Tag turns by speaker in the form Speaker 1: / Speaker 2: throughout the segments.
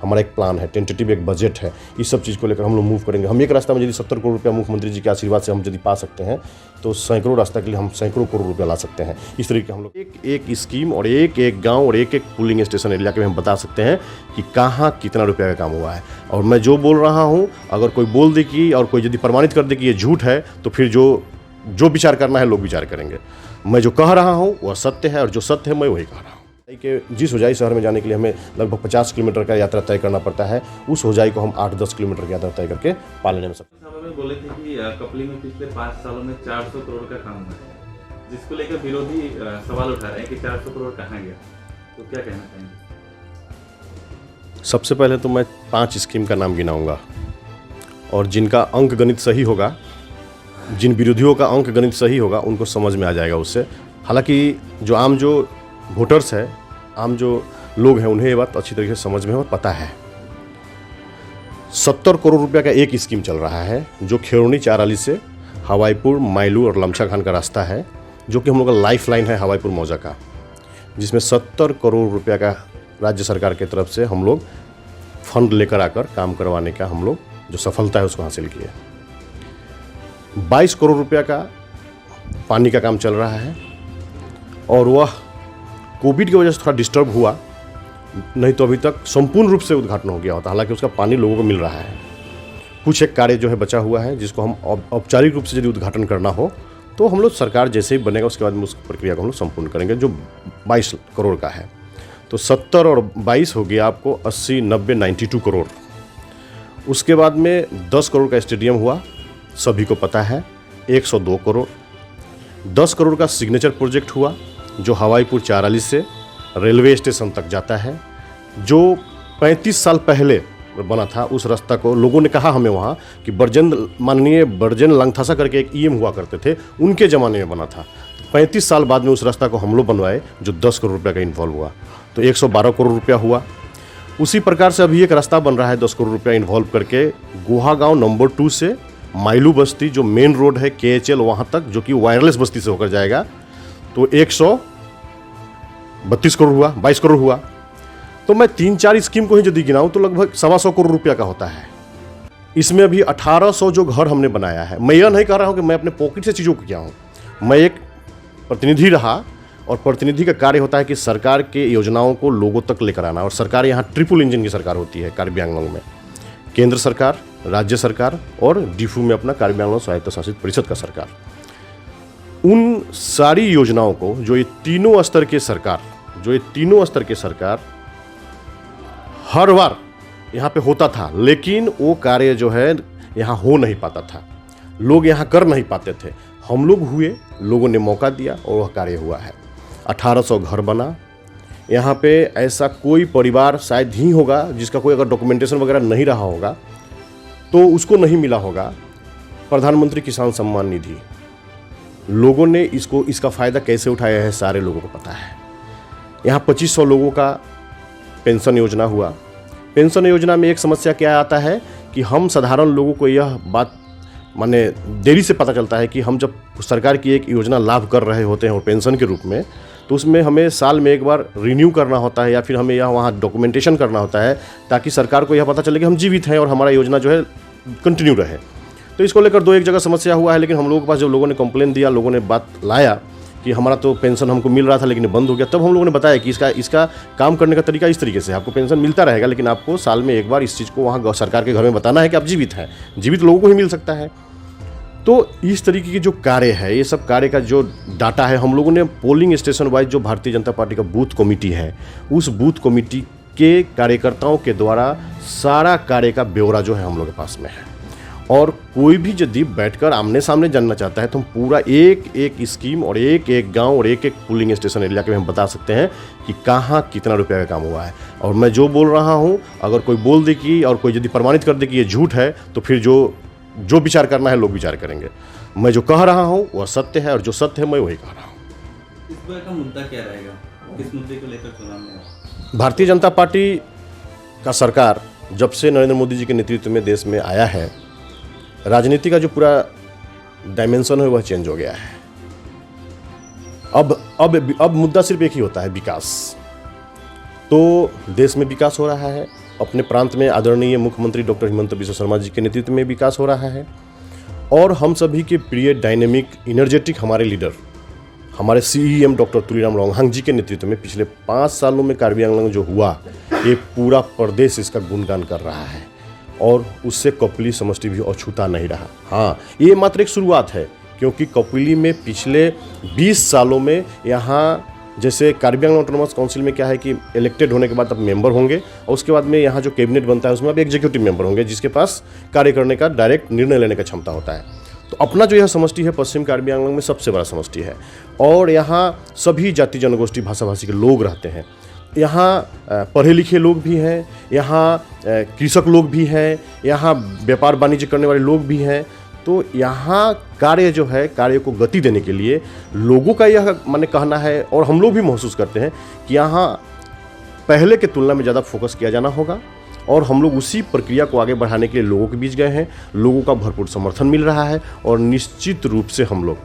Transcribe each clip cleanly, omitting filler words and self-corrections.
Speaker 1: हमारा एक प्लान है, टेंटेटिव एक बजट है। इस सब चीज़ को लेकर हम लोग मूव करेंगे। हम एक रास्ता में यदि 70 करोड़ रुपया मुख्यमंत्री जी के आशीर्वाद से हम यदि पा सकते हैं तो सैकड़ों रास्ता के लिए हम सैकड़ों करोड़ रुपया ला सकते हैं। इस तरीके हम लोग एक स्कीम और एक गाँव और एक पुलिंग स्टेशन एरिया के हम बता सकते हैं कि कहाँ कितना रुपया का काम हुआ है। और मैं जो बोल रहा हूँ, अगर कोई बोल दे कि और कोई यदि प्रमाणित कर दे कि ये झूठ है तो फिर जो विचार करना है लोग विचार करेंगे। मैं जो कह रहा हूँ वह सत्य है और जो सत्य है मैं वही कह रहा हूँ। कि जिस होजाई शहर में जाने के लिए हमें लगभग 50 किलोमीटर का यात्रा तय करना पड़ता है, उस होजाई को हम 8-10 किलोमीटर की यात्रा तय करके पा लेने में सकते
Speaker 2: हैं। बोले थे कि कपली में पिछले 5 सालों में 400 करोड़ का काम हुआ है, जिसको लेकर विरोधी सवाल उठा रहे हैं कि 400 करोड़ कहाँ गया, तो क्या कहना चाहेंगे?
Speaker 1: सबसे पहले तो मैं 5 स्कीम का नाम गिनाऊंगा और जिनका अंक गणित सही होगा, जिन विरोधियों का अंक गणित सही होगा उनको समझ में आ जाएगा उससे। हालांकि जो आम जो वोटर्स है, आम जो लोग हैं, उन्हें ये बात अच्छी तरीके से समझ में और पता है। 70 करोड़ रुपया का एक स्कीम चल रहा है जो खेरोनी चाराली से हवाईपुर, मायलू और लमछा खान का रास्ता है, जो कि हम लोग का लाइफ लाइन है हवाईपुर मौजा का, जिसमें 70 करोड़ रुपया का राज्य सरकार की तरफ से हम लोग फंड लेकर आकर काम करवाने का हम लोग जो सफलता है उसको हासिल किए। 22 करोड़ रुपया का पानी का काम चल रहा है और वह कोविड की वजह से थोड़ा डिस्टर्ब हुआ, नहीं तो अभी तक संपूर्ण रूप से उद्घाटन हो गया होता। हालांकि उसका पानी लोगों को मिल रहा है। कुछ एक कार्य जो है बचा हुआ है जिसको हम औपचारिक रूप से यदि उद्घाटन करना हो तो हम लोग सरकार जैसे ही बनेगा उसके बाद में उस प्रक्रिया को हम लोग संपूर्ण करेंगे, जो 22 करोड़ का है। तो 70 और 22 हो गया आपको 80, 90, 92 करोड़। उसके बाद में 10 करोड़ का स्टेडियम हुआ, सभी को पता है, 102 करोड़। 10 करोड़ का सिग्नेचर प्रोजेक्ट हुआ जो हवाईपुर चाराली से रेलवे स्टेशन तक जाता है, जो 35 साल पहले बना था। उस रास्ता को लोगों ने कहा हमें वहाँ कि माननीय बर्जन लंगथासा करके एक ईएम हुआ करते थे, उनके ज़माने में बना था। 35 साल बाद में उस रास्ता को हम लोग बनवाए जो 10 करोड़ रुपये का इन्वॉल्व हुआ, तो 112 करोड़ रुपया हुआ। उसी प्रकार से अभी एक रास्ता बन रहा है 10 करोड़ रुपया इन्वॉल्व करके गुहा गाँव नंबर 2 से मायलू बस्ती, जो मेन रोड है KHL वहाँ तक, जो कि वायरलेस बस्ती से होकर जाएगा, तो 132 करोड़ हुआ, 22 करोड़ हुआ। तो मैं 3-4 स्कीम को ही यदि गिनाऊं तो लगभग 125 करोड़ रुपया का होता है। इसमें अभी 1800 जो घर हमने बनाया है। मैं यह नहीं कह रहा हूं कि मैं अपने पॉकेट से चीज़ों को किया हूं, मैं एक प्रतिनिधि रहा और प्रतिनिधि का कार्य होता है कि सरकार के योजनाओं को लोगों तक लेकर आना। और सरकार यहाँ ट्रिपल इंजन की सरकार होती है कार्बी आंगलों में, केंद्र सरकार, राज्य सरकार और डिफू में अपना कार्बी आंगलों स्वायत्त शासित परिषद का सरकार। उन सारी योजनाओं को जो ये तीनों स्तर के सरकार हर बार यहाँ पे होता था, लेकिन वो कार्य जो है यहाँ हो नहीं पाता था, लोग यहाँ कर नहीं पाते थे। हम लोग हुए, लोगों ने मौका दिया और वह कार्य हुआ है। 1800 घर बना। यहाँ पे ऐसा कोई परिवार शायद ही होगा जिसका कोई अगर डॉक्यूमेंटेशन वगैरह नहीं रहा होगा तो उसको नहीं मिला होगा प्रधानमंत्री किसान सम्मान निधि। लोगों ने इसका फ़ायदा कैसे उठाया है सारे लोगों को पता है। यहाँ 2500 लोगों का पेंशन योजना हुआ। पेंशन योजना में एक समस्या क्या आता है कि हम साधारण लोगों को यह बात माने देरी से पता चलता है कि हम जब सरकार की एक योजना लाभ कर रहे होते हैं और पेंशन के रूप में, तो उसमें हमें साल में एक बार रिन्यू करना होता है या फिर हमें यहाँ वहाँ डॉक्यूमेंटेशन करना होता है ताकि सरकार को यह पता चले कि हम जीवित हैं और हमारा योजना जो है कंटिन्यू रहे। तो इसको लेकर 2-1 जगह समस्या हुआ है, लेकिन हम लोगों के पास जब लोगों ने कंप्लेन दिया, लोगों ने बात लाया कि हमारा तो पेंशन हमको मिल रहा था लेकिन बंद हो गया, तब हम लोगों ने बताया कि इसका काम करने का तरीका इस तरीके से, आपको पेंशन मिलता रहेगा लेकिन आपको साल में एक बार इस चीज़ को वहाँ सरकार के घर में बताना है कि आप जीवित हैं। जीवित लोगों को ही मिल सकता है। तो इस तरीके की जो कार्य है, ये सब कार्य का जो डाटा है हम लोगों ने पोलिंग स्टेशन वाइज जो भारतीय जनता पार्टी का बूथ कमेटी है, उस बूथ कमेटी के कार्यकर्ताओं के द्वारा सारा कार्य का ब्यौरा जो है हम लोग के पास में है। और कोई भी यदि बैठकर आमने सामने जानना चाहता है तो हम पूरा एक स्कीम और एक गांव और एक पोलिंग स्टेशन एरिया के हम बता सकते हैं कि कहाँ कितना रुपया का काम हुआ है। और मैं जो बोल रहा हूँ, अगर कोई बोल दे कि और कोई यदि प्रमाणित कर दे कि ये झूठ है तो फिर जो विचार करना है लोग विचार करेंगे। मैं जो कह रहा हूँ वह सत्य है और जो सत्य है मैं वही कह रहा हूँ।
Speaker 2: इस बार का मुद्दा क्या रहेगा, किस मुद्दे को लेकर चुनाव में?
Speaker 1: भारतीय जनता पार्टी का सरकार जब से नरेंद्र मोदी जी के नेतृत्व में देश में आया है, राजनीति का जो पूरा डायमेंशन है वह चेंज हो गया है। अब मुद्दा सिर्फ एक ही होता है, विकास। तो देश में विकास हो रहा है, अपने प्रांत में आदरणीय मुख्यमंत्री डॉक्टर हिमंत बिस्वा शर्मा जी के नेतृत्व में विकास हो रहा है और हम सभी के प्रिय डायनेमिक इनर्जेटिक हमारे लीडर हमारे सीईएम डॉक्टर तुलीराम रोंगहांग जी के नेतृत्व में पिछले 5 सालों में कार्बी आंगलंग जो हुआ ये पूरा प्रदेश इसका गुणगान कर रहा है और उससे कपिली समष्टि भी अछूता नहीं रहा। हाँ, ये मात्र एक शुरुआत है क्योंकि कपिली में पिछले 20 सालों में यहाँ जैसे कार्बी आंगलंग ऑटोनोमस काउंसिल में क्या है कि इलेक्टेड होने के बाद अब मेंबर होंगे और उसके बाद में यहाँ जो कैबिनेट बनता है उसमें अब एग्जीक्यूटिव मेंबर होंगे जिसके पास कार्य करने का डायरेक्ट निर्णय लेने का क्षमता होता है। तो अपना जो यह समष्टि है पश्चिम कार्बी आंगलंग में सबसे बड़ा समष्टि है और यहाँ सभी जाति जनगोष्ठी भाषा भाषी के लोग रहते हैं। यहाँ पढ़े लिखे लोग भी हैं, यहाँ कृषक लोग भी हैं, यहाँ व्यापार वाणिज्य करने वाले लोग भी हैं। तो यहाँ कार्य जो है कार्य को गति देने के लिए लोगों का यह माने कहना है और हम लोग भी महसूस करते हैं कि यहाँ पहले के तुलना में ज़्यादा फोकस किया जाना होगा और हम लोग उसी प्रक्रिया को आगे बढ़ाने के लिए लोगों के बीच गए हैं। लोगों का भरपूर समर्थन मिल रहा है और निश्चित रूप से हम लोग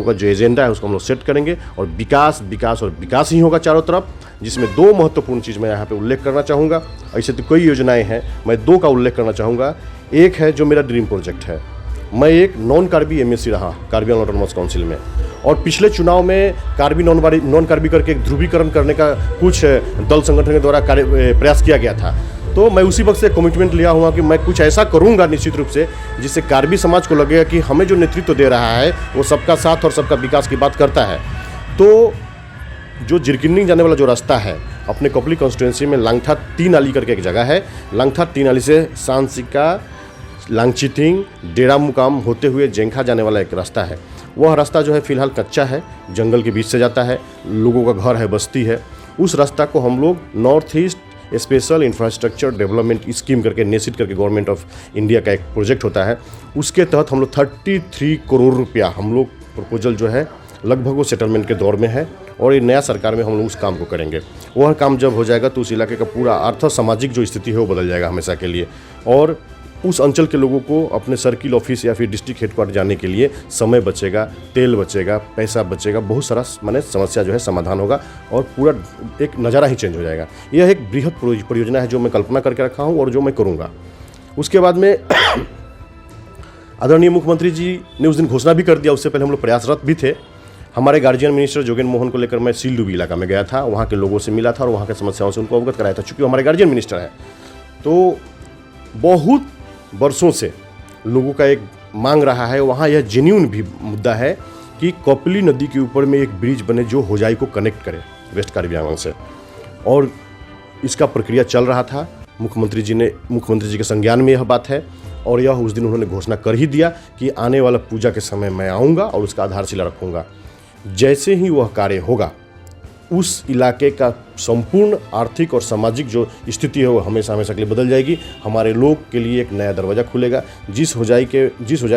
Speaker 1: का जो एजेंडा है उसको हम लोग सेट करेंगे और विकास विकास और विकास ही होगा चारों तरफ, जिसमें 2 महत्वपूर्ण चीज़ मैं यहाँ पे उल्लेख करना चाहूँगा। ऐसे तो कई योजनाएं हैं, मैं 2 का उल्लेख करना चाहूँगा। एक है जो मेरा ड्रीम प्रोजेक्ट है, मैं एक नॉन कार्बी एमएससी रहा कार्बी आंगलंग ऑटोनोमस काउंसिल में और पिछले चुनाव में कार्बी नॉन कार्बी करके एक ध्रुवीकरण करने का कुछ दल संगठन के द्वारा प्रयास किया गया था। तो मैं उसी वक्त से कमिटमेंट लिया हुआ कि मैं कुछ ऐसा करूंगा निश्चित रूप से जिससे कार्बी समाज को लगेगा कि हमें जो नेतृत्व दे रहा है वो सबका साथ और सबका विकास की बात करता है। तो जो जिरकिन्नी जाने वाला जो रास्ता है अपने कपिली कॉन्स्टिट्यूंसी में लांगथा 3 नाली करके एक जगह है, लांगथा 3 नाली से सांसिका लांगचिटिंग डेरा मुकाम होते हुए जेंखा जाने वाला एक रास्ता है। वह रास्ता जो है फिलहाल कच्चा है, जंगल के बीच से जाता है, लोगों का घर है, बस्ती है। उस रास्ता को हम लोग north east special infrastructure development scheme करके नेसिट करके गवर्नमेंट ऑफ इंडिया का एक प्रोजेक्ट होता है, उसके तहत हम लोग 33 करोड़ रुपया हम लोग प्रपोजल जो है लगभग वो सेटलमेंट के दौर में है और ये नया सरकार में हम लोग उस काम को करेंगे। वह काम जब हो जाएगा तो उस इलाके का पूरा अर्थ सामाजिक जो स्थिति है वो बदल जाएगा हमेशा के लिए और उस अंचल के लोगों को अपने सर्किल ऑफिस या फिर डिस्ट्रिक्ट हेडक्वार्टर जाने के लिए समय बचेगा, तेल बचेगा, पैसा बचेगा, बहुत सारा माने समस्या जो है समाधान होगा और पूरा एक नज़ारा ही चेंज हो जाएगा। यह एक बृहद परियोजना है जो मैं कल्पना करके रखा हूँ और जो मैं करूँगा। उसके बाद में आदरणीय मुख्यमंत्री जी ने उस दिन घोषणा भी कर दिया, उससे पहले हम लोग प्रयासरत भी थे। हमारे गार्जियन मिनिस्टर जोगेन मोहन को लेकर मैं सीलडुबी इलाका में गया था, वहाँ के लोगों से मिला था और वहाँ की समस्याओं से उनको अवगत कराया था। चूँकि हमारे गार्जियन मिनिस्टर है तो बहुत वर्षों से लोगों का एक मांग रहा है, वहाँ यह जेन्युइन भी मुद्दा है कि कपिली नदी के ऊपर में एक ब्रिज बने जो होजाई को कनेक्ट करे वेस्ट कार्बी आंगलंग से, और इसका प्रक्रिया चल रहा था। मुख्यमंत्री जी के संज्ञान में यह बात है और यह उस दिन उन्होंने घोषणा कर ही दिया कि आने वाला पूजा के समय मैं आऊँगा और उसका आधारशिला रखूँगा। जैसे ही वह कार्य होगा उस इलाके का संपूर्ण आर्थिक और सामाजिक जो स्थिति है वो हमेशा के लिए बदल जाएगी। हमारे लोग के लिए एक नया दरवाज़ा खुलेगा। जिस होजाई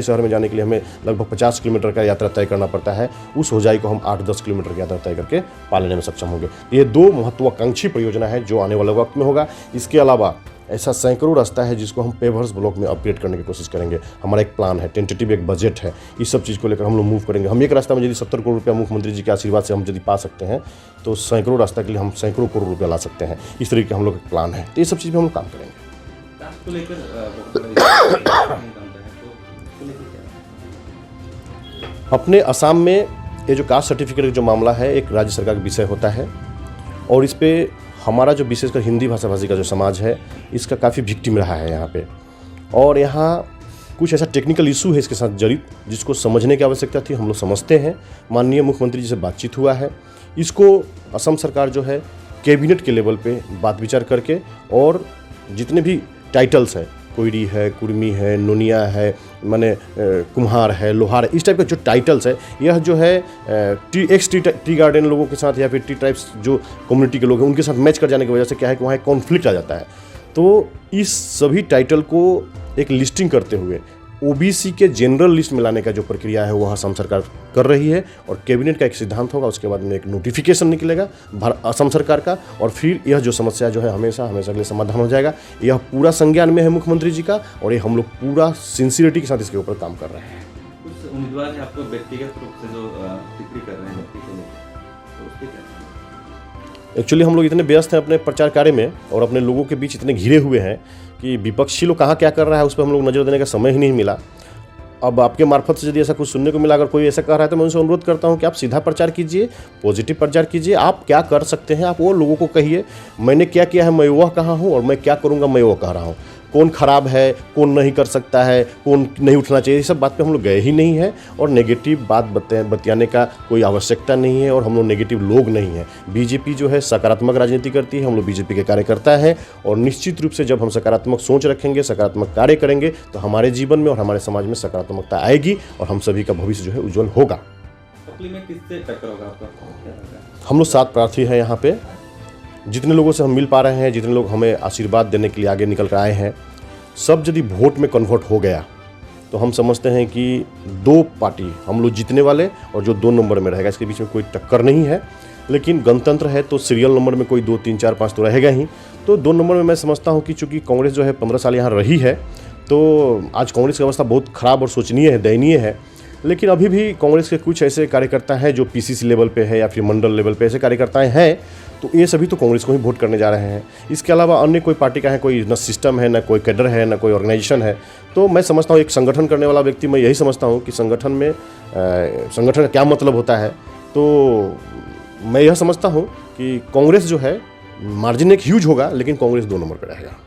Speaker 1: शहर में जाने के लिए हमें लगभग 50 किलोमीटर का यात्रा तय करना पड़ता है, उस होजाई को हम 8-10 किलोमीटर की यात्रा तय करके पालने में सक्षम होंगे। ये 2 महत्वाकांक्षी परियोजना है जो आने वाले वक्त में होगा। इसके अलावा ऐसा सैकड़ों रास्ता है जिसको हम पेवर्स ब्लॉक में अपग्रेड करने की कोशिश करेंगे। हमारा एक प्लान है, टेंटेटिव एक बजट है, इस सब चीज़ को लेकर हम लोग मूव करेंगे। हम एक रास्ता में यदि 70 करोड़ रुपया मुख्यमंत्री जी के आशीर्वाद से हम यदि पा सकते हैं तो सैकड़ों रास्ता के लिए हम सैकड़ों करोड़ रुपया ला सकते हैं। इस तरीके का हम लोग एक प्लान है, तो ये सब चीज़ में हम लोग काम करेंगे। अपने असम में ये जो कास्ट सर्टिफिकेट का जो मामला है एक राज्य सरकार का विषय होता है और इस पर हमारा जो विशेषकर हिंदी भाषा भाषी का जो समाज है इसका काफ़ी विक्टिम रहा है यहाँ पे, और यहाँ कुछ ऐसा टेक्निकल इशू है इसके साथ जड़ित जिसको समझने की आवश्यकता थी। हम लोग समझते हैं, माननीय मुख्यमंत्री जी से बातचीत हुआ है, इसको असम सरकार जो है कैबिनेट के लेवल पे बात विचार करके और जितने भी टाइटल्स है, कोयरी है, कुर्मी है, नोनिया है, माने कुम्हार है, लोहार है, इस टाइप का जो टाइटल्स है यह जो है टी गार्डन लोगों के साथ या फिर टी टाइप्स जो कम्युनिटी के लोग हैं उनके साथ मैच कर जाने की वजह से क्या है कि वहाँ एक कॉन्फ्लिक्ट आ जाता है। तो इस सभी टाइटल को एक लिस्टिंग करते हुए ओबीसी के जनरल लिस्ट में लाने का जो प्रक्रिया है वह असम सरकार कर रही है और कैबिनेट का एक सिद्धांत होगा, उसके बाद में एक नोटिफिकेशन निकलेगा असम सरकार का और फिर यह जो समस्या जो है हमेशा के लिए समाधान हो जाएगा। यह पूरा संज्ञान में है मुख्यमंत्री जी का और ये हम लोग पूरा सिंसियरिटी के साथ इसके ऊपर काम कर रहे हैं।
Speaker 2: कुछ उम्मीदवार हैं आपको व्यक्तिगत रूप से जो टिप्पणी कर रहे हैं तो उसके क्या?
Speaker 1: एक्चुअली हम लोग इतने व्यस्त हैं अपने प्रचार कार्य में और अपने लोगों के बीच इतने घिरे हुए हैं कि विपक्षी लोग कहाँ क्या कर रहा है उस पर हम लोग नज़र देने का समय ही नहीं मिला। अब आपके मार्फत से यदि ऐसा कुछ सुनने को मिला, अगर कोई ऐसा कह रहा है तो मैं उनसे अनुरोध करता हूं कि आप सीधा प्रचार कीजिए, पॉजिटिव प्रचार कीजिए। आप क्या कर सकते हैं आप वो लोगों को कहिए। मैंने क्या किया है मैं वह कहा हूं और मैं क्या करूंगा मैं वो कह रहा हूं। कौन खराब है, कौन नहीं कर सकता है, कौन नहीं उठना चाहिए, ये सब बात पे हम लोग गए ही नहीं है। और नेगेटिव बात बतियाने का कोई आवश्यकता नहीं है और हम लोग नेगेटिव लोग नहीं हैं। बीजेपी जो है सकारात्मक राजनीति करती है, हम लोग बीजेपी के कार्यकर्ता हैं और निश्चित रूप से जब हम सकारात्मक सोच रखेंगे, सकारात्मक कार्य करेंगे तो हमारे जीवन में और हमारे समाज में सकारात्मकता आएगी और हम सभी का भविष्य जो है उज्जवल होगा।
Speaker 2: पकली में किससे टक्कर होगा आपका, क्या लगता है?
Speaker 1: हम लोग 7 प्रार्थी हैं यहाँ पे। जितने लोगों से हम मिल पा रहे हैं, जितने लोग हमें आशीर्वाद देने के लिए आगे निकल कर आए हैं, सब यदि वोट में कन्वर्ट हो गया तो हम समझते हैं कि 2 पार्टी हम लोग जीतने वाले और जो 2 नंबर में रहेगा इसके बीच में कोई टक्कर नहीं है। लेकिन गणतंत्र है तो सीरियल नंबर में कोई 2, 3, 4, 5 तो रहेगा ही। तो 2 नंबर में मैं समझता हूँ कि चूँकि कांग्रेस जो है 15 साल यहाँ रही है तो आज कांग्रेस की अवस्था बहुत ख़राब और शोचनीय है, दयनीय है। लेकिन अभी भी कांग्रेस के कुछ ऐसे कार्यकर्ता हैं जो पीसीसी लेवल पे है या फिर मंडल लेवल पे ऐसे कार्यकर्ताएं हैं, तो ये सभी तो कांग्रेस को ही वोट करने जा रहे हैं। इसके अलावा अन्य कोई पार्टी का है, कोई न सिस्टम है, न कोई कैडर है, न कोई ऑर्गेनाइजेशन है। तो मैं समझता हूँ एक संगठन करने वाला व्यक्ति, मैं यही समझता हूँ कि संगठन का क्या मतलब होता है। तो मैं यह समझता हूँ कि कांग्रेस जो है मार्जिन एक ह्यूज होगा लेकिन कांग्रेस 2 नंबर पर रहेगा।